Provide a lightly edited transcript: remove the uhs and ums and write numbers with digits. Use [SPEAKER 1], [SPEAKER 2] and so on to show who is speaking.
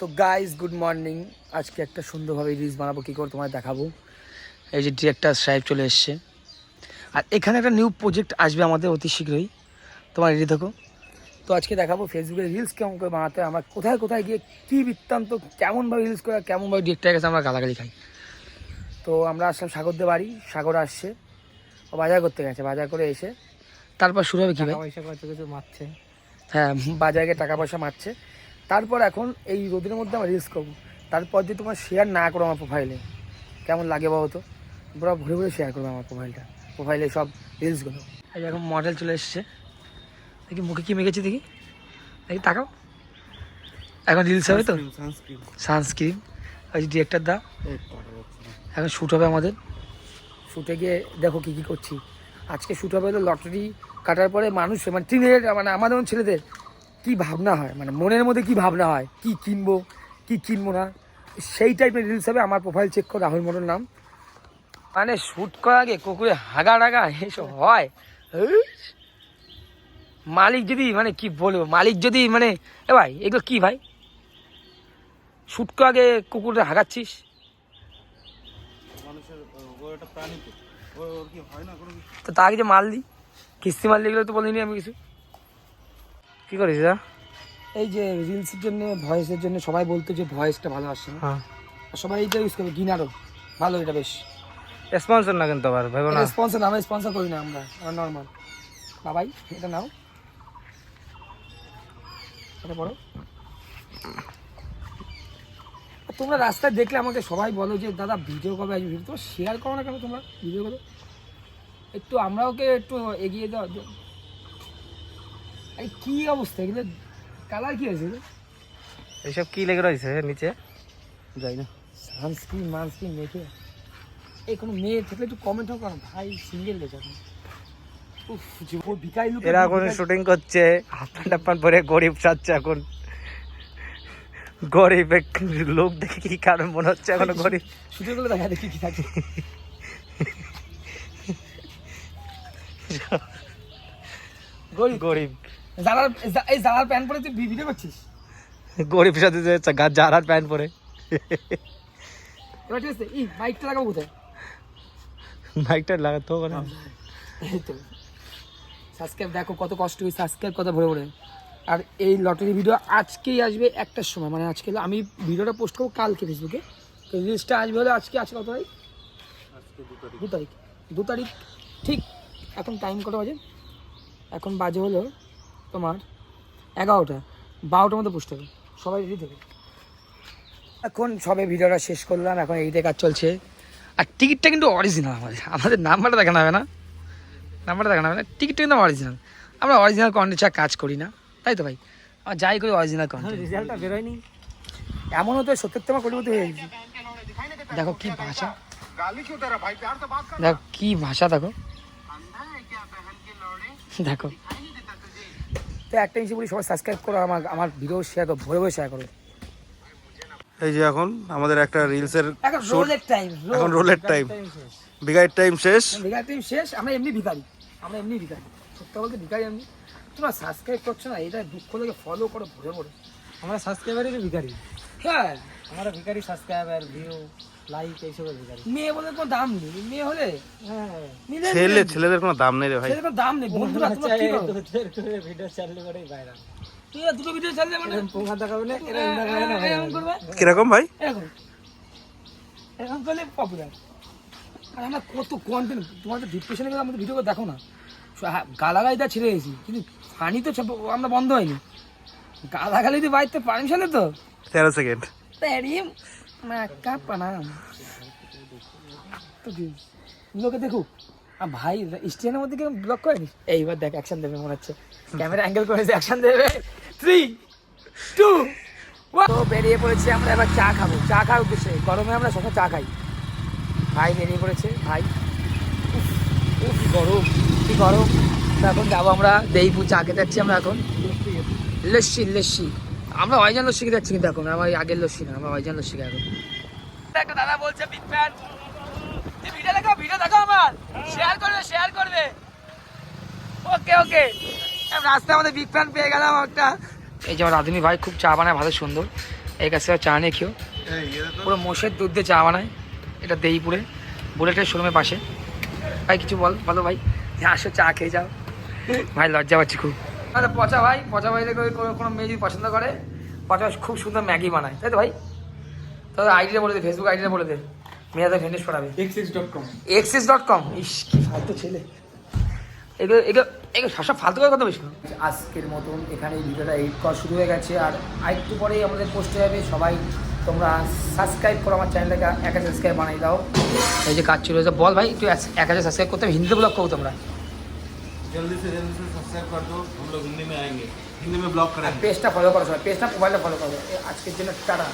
[SPEAKER 1] তো guys good morning. আজকে একটা সুন্দরভাবে রিলস বানাবো, কী করে তোমায় দেখাবো। এই যে ডিরেক্টর সাহেব চলে এসছে, আর এখানে একটা নিউ প্রজেক্ট আসবে আমাদের অতি শীঘ্রই, তোমার রেডি থাকো। তো আজকে দেখাবো ফেসবুকে রিলস কেমন করে বানাতে হয়, আমরা কোথায় কোথায় গিয়ে কী বৃত্তান্ত, কেমনভাবে রিলস করে, কেমনভাবে ডিরেক্টরের কাছে আমরা গালাগালি খাই। তো আমরা আসলাম সাগরদের বাড়ি, সাগর আসছে, ও বাজার করতে গেছে, বাজার করে এসে তারপর শুরু হবে কী ভাই,
[SPEAKER 2] পয়সা কত কিছু মারছে।
[SPEAKER 1] হ্যাঁ বাজারে টাকা পয়সা মারছে। তারপর এখন এই রোদের মধ্যে আমরা রিলস করবো। তারপর যদি তোমার শেয়ার না করো আমার প্রোফাইলে, কেমন লাগে বলো তো? পুরো ঘুরে ঘুরে শেয়ার করবে আমার প্রোফাইলে সব রিলসগুলো। এই এখন মডেল চলে এসছে, দেখি মুখে কী মেখেছি, দেখি দেখি তাকাও। এখন রিলস হবে তো, সানস্ক্রিন। ওই যে ডিরেক্টর দা, এখন শ্যুট হবে আমাদের। শ্যুটে গিয়ে দেখো কী কী করছি। আজকে শ্যুট হবে হলো লটারি কাটার পরে মানুষ, মানে টিনের, মানে আমাদের ছেলেদের কী ভাবনা হয়, মানে মনের মধ্যে কী ভাবনা হয়, কী কিনবো কী কিনবো না, সেই টাইপের রিলস হবে। আমার প্রোফাইল চেক করো, রাহুল মডেল নাম। মানে শ্যুট করার আগে কুকুরে হাগা ডাগা এসব হয়। মালিক যদি, মানে কি বলবো, মালিক যদি মানে, এ ভাই এগুলো কী ভাই, শ্যুট করার আগে কুকুরে হাগাচ্ছিস? তো তা আগে যে মারলি, কিস্তি মারলি, এগুলো তো বলিনি আমি কিছু।
[SPEAKER 2] কি করিস দা?
[SPEAKER 1] এই যে রিলসের জন্য, ভয়েসের জন্য সবাই বলতো যে ভয়েসটা ভালো আসছে না,
[SPEAKER 2] হ্যাঁ,
[SPEAKER 1] সবাই এইটা ইউজ করবে, গিনারও ভালো, এটা বেশ
[SPEAKER 2] স্পন্সর না কিন্তু আবার ভাইবো না।
[SPEAKER 1] স্পন্সর, আমরা স্পন্সর করি না, আমরা নর্মাল। বাবাই এটা নাও, এটা পড়ো। তোমরা রাস্তায় দেখলে আমাকে সবাই বলো যে দাদা ভিডিও কবে আসবে, ভিডিও তো শেয়ার করো না কেন তোমরা ভিডিও করো একটু, আমরা ওকে একটু এগিয়ে দাও। এই কী অবস্থা, এগুলো কালার কী হয়েছে?
[SPEAKER 2] এইসব কি লেগে রয়েছে নিচে?
[SPEAKER 1] যাই না, সানস্ক্রিন মানস্ক্রিন মেখে। এই কোনো মেয়ে থাকলে একটু কমেন্টও করো ভাই, সিঙ্গেল লেখা।
[SPEAKER 2] এরা এখন শুটিং করছে, হাফপ্যান্ট টাপ্পান পরে, গরিব সাজছে এখন। গরিব লোক দেখে কি কারণ মনে হচ্ছে এখন গরিব।
[SPEAKER 1] শুটিং গুলো দেখা দেখি কি থাকে। গরিব
[SPEAKER 2] গরিব
[SPEAKER 1] জারার, এই জারার প্যান্ট পরে তুই ভিডিও করছিস?
[SPEAKER 2] গরিব সাথে যারার প্যান্ট পরে।
[SPEAKER 1] এবার ঠিক আছে, এই মাইকটা লাগাবো কোথায়?
[SPEAKER 2] মাইকটা লাগাতে হবে না।
[SPEAKER 1] এই তো সাবস্ক্রাইব, দেখো কত কষ্ট হয়েছে সাবস্ক্রাইব কত ভরে ভরে। আর এই লটারি ভিডিও আজকেই আসবে একটার সময়, মানে আজকে আমি ভিডিওটা পোস্ট করবো কালকে ফেসবুকে। তো রিলসটা আসবে হলে আজকে, আজকে কত তারিখ? 2 তারিখ ঠিক। এখন টাইম কত বাজে? এখন বাজে হলো তোমার 11টা, 12টার মধ্যে পোস্ট হবে, সবাই রেডি থাকে। এখন সবে ভিডিওটা শেষ করলাম, এখন এই কাজ চলছে। আর টিকিটটা কিন্তু অরিজিনাল, আমাদের নাম্বারটা দেখানো হবে না, নাম্বারটা দেখানো হবে না, টিকিটটা কিন্তু অরিজিনাল। আমরা অরিজিনাল কন্টেন্ট ছাড়া কাজ করি না, তাই তো ভাই? আমরা যাই করি অরিজিনাল কন্টেন্ট।
[SPEAKER 2] রেজাল্টটা বেরোয়নি
[SPEAKER 1] এমন হতো 70 কোটির মধ্যে হয়ে গেছে। দেখো কি ভাষা, দেখো কি ভাষা, দেখো দেখো। তো একটা জিনিস বলি, সবাই সাবস্ক্রাইব করো, আমার ভিডিও শেয়ার করো, ভরে ভরে শেয়ার করো।
[SPEAKER 3] এই যে এখন আমাদের একটা রিলসের
[SPEAKER 1] এখন রোলের টাইম,
[SPEAKER 3] এখন রোলের টাইম, বিগাইর টাইম শেষ।
[SPEAKER 1] ভিকারি টাইম শেষ। আমরা এমনি ভিকারি, আমরা এমনি ভিকারি, সত্যি বলতে ভিকারি এমনি। তোমরা সাবস্ক্রাইব করছো না, এটা দুঃখ লাগে, ফলো করো ভরে ভরে।
[SPEAKER 2] আমরা সাবস্ক্রাইবারেরই ভিখারি,
[SPEAKER 1] হ্যাঁ
[SPEAKER 2] আমরা ভিখারি, সাবস্ক্রাইবার, ভিউ, লাইক এইসবের ভিখারি।
[SPEAKER 1] মেয়ে বলে কোনো দাম নেই, মেয়ে হলে
[SPEAKER 2] হ্যাঁ,
[SPEAKER 3] ছেলেদের কোনো দাম নেই রে ভাই।
[SPEAKER 1] ছেলেদের কোনো দাম নেই। বন্ধুরা তোমরা কি করো?
[SPEAKER 2] ভিডিও চাললে করেই ভাইরাল।
[SPEAKER 1] তুই দুটো ভিডিও চালিয়ে মানে
[SPEAKER 2] পোকা দেখাবে না, এরকম দেখাবে না,
[SPEAKER 1] এরকম করবে,
[SPEAKER 3] কিরকম ভাই?
[SPEAKER 1] এরকম এরকম করলে পপুলার। আর আমরা কত কন্টেন্ট, তোমাদের ডিপ্রেশনে গেলে আমাদের ভিডিও দেখো না, গালাগালিটা ছেড়ে গেছি, কিন্তু ফানি তো আমরা বন্ধ হয়নি। গালাগালি দিয়ে বাড়িতে পারমিশনে তো
[SPEAKER 3] 13 সেকেন্ড।
[SPEAKER 1] তেরিম মাকা পানাম তো কি লোকে দেখুক। আর ভাই স্টেশনের মধ্যে কেউ ব্লক করেনি। এইবার দেখ অ্যাকশন দেবে মনে হচ্ছে, ক্যামেরা অ্যাঙ্গেল করেছে, অ্যাকশন দেবে। 3, 2, 1। তো বেরিয়ে পড়েছি আমরা, এবার চা খাবো, চা খাওয়ার উদ্দেশ্যে। গরমে আমরা সবসময় চা খাই। ভাই বেরিয়ে পড়েছে, ভাই উফ গরম, কি গরম। তো এখন যাবো আমরা দেইপুর, চা খেতে যাচ্ছি আমরা এখন। লস্যি আমরা অরিজিনাল লস্যি খেতে যাচ্ছি, কিন্তু এখন আমার আগের লস্যি না, আমরা অরিজিনাল লস্যি খাই এখন। একটা দাদা বলছে বিগ ফ্যান, ভিডিও দেখো আমার, শেয়ার করবে। ওকে রাস্তায় আমাদের বিগ ফ্যান পেয়ে গেলাম একটা। এই যে আমার রাধুনি ভাই খুব চা বানায় ভালো সুন্দর। এই কাছে চা নিয়ে খেও, পুরো মোষের দুধ দিয়ে চা বানায়, এটা দেইপুরে বুলেটের শোরুমের পাশে। ভাই কিছু বলো ভাই, যে আসো চা খেয়ে যাও। ভাই লজ্জা পাচ্ছি খুব। আচ্ছা পচা ভাইলে কোনো মেয়ে যদি পছন্দ করে, পচা খুব সুন্দর ম্যাগি বানায়, তাই তো ভাই? তো আইডিটা বলে দে, ফেসবুক আইডিটা বলে দে, মেয়েদের ভেন্ডিস করাবে। xx.com। ইস কি ফালতু ছেলে, এগুলো এগুলো এগুলো সব ফালতু করে কথা বেশি। আজকের মতন এখানে এই ভিডিওটা এডিট করা শুরু হয়ে গেছে, আর আরেকটু পরেই আমাদের পোস্ট হয়ে যাবে। সবাই তোমরা সাবস্ক্রাইব করো আমার চ্যানেলটাকে, 1000 সাবস্ক্রাইব বানিয়ে দাও। এই যে কাজ চলে যাচ্ছে, বল ভাই একটু 1000 সাবস্ক্রাইব করতে হবে, হিন্দিতে ব্লগ করবো তোমরা।
[SPEAKER 4] जल्दी से सब्सक्राइब कर दो, हम लोग हिंदी में आएंगे, हिंदी में ब्लॉग करेंगे।
[SPEAKER 1] পেজটা ফলো করো সবাই, পেজটা মোবাইলটা ফলো করো। আজকের জন্য টাটা।